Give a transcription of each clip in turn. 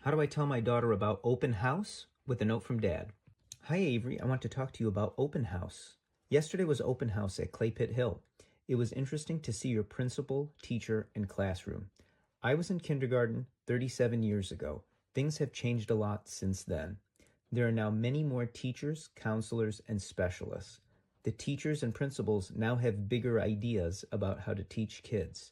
How do I tell my daughter about open house? With a note from Dad. Hi Avery, I want to talk to you about open house. Yesterday was open house at Claypit Hill. It was interesting to see your principal, teacher, and classroom. I was in kindergarten 37 years ago. Things have changed a lot since then. There are now many more teachers, counselors, and specialists. The teachers and principals now have bigger ideas about how to teach kids.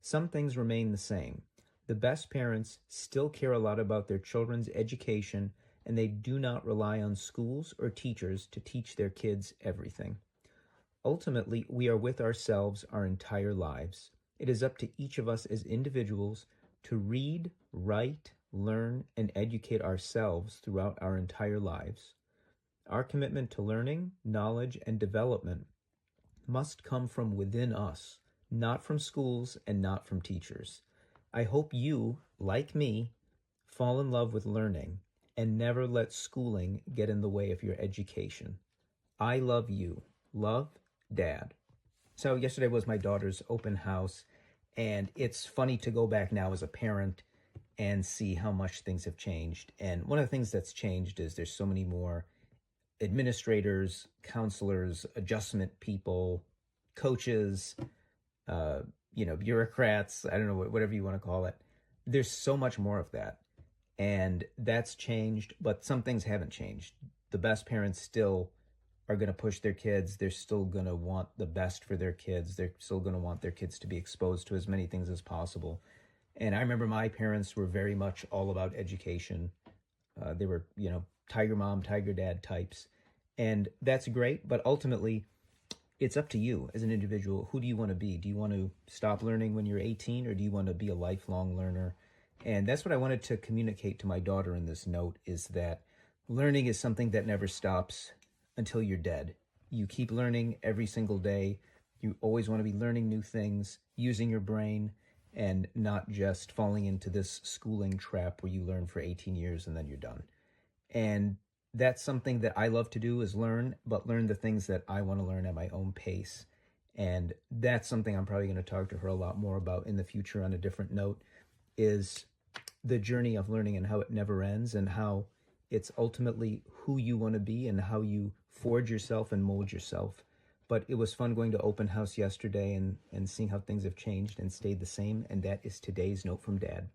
Some things remain the same. The best parents still care a lot about their children's education, and they do not rely on schools or teachers to teach their kids everything. Ultimately, we are with ourselves our entire lives. It is up to each of us as individuals to read, write, learn, and educate ourselves throughout our entire lives. Our commitment to learning, knowledge, and development must come from within us, not from schools and not from teachers. I hope you, like me, fall in love with learning and never let schooling get in the way of your education. I love you. Love, Dad. So yesterday was my daughter's open house, and it's funny to go back now as a parent and see how much things have changed. And one of the things that's changed is there's so many more administrators, counselors, adjustment people, coaches, bureaucrats, I don't know, whatever you want to call it. There's so much more of that. And that's changed, but some things haven't changed. The best parents still are going to push their kids. They're still going to want the best for their kids. They're still going to want their kids to be exposed to as many things as possible. And I remember my parents were very much all about education. They were, tiger mom, tiger dad types. And that's great, but ultimately, it's up to you as an individual. Who do you want to be? Do you want to stop learning when you're 18, or do you want to be a lifelong learner? And that's what I wanted to communicate to my daughter in this note, is that learning is something that never stops until you're dead. You keep learning every single day. You always want to be learning new things, using your brain, and not just falling into this schooling trap where you learn for 18 years and then you're done. And that's something that I love to do, is learn, but learn the things that I want to learn at my own pace. And that's something I'm probably going to talk to her a lot more about in the future on a different note, is the journey of learning and how it never ends, and how it's ultimately who you want to be and how you forge yourself and mold yourself. But it was fun going to open house yesterday and seeing how things have changed and stayed the same. And that is today's note from Dad.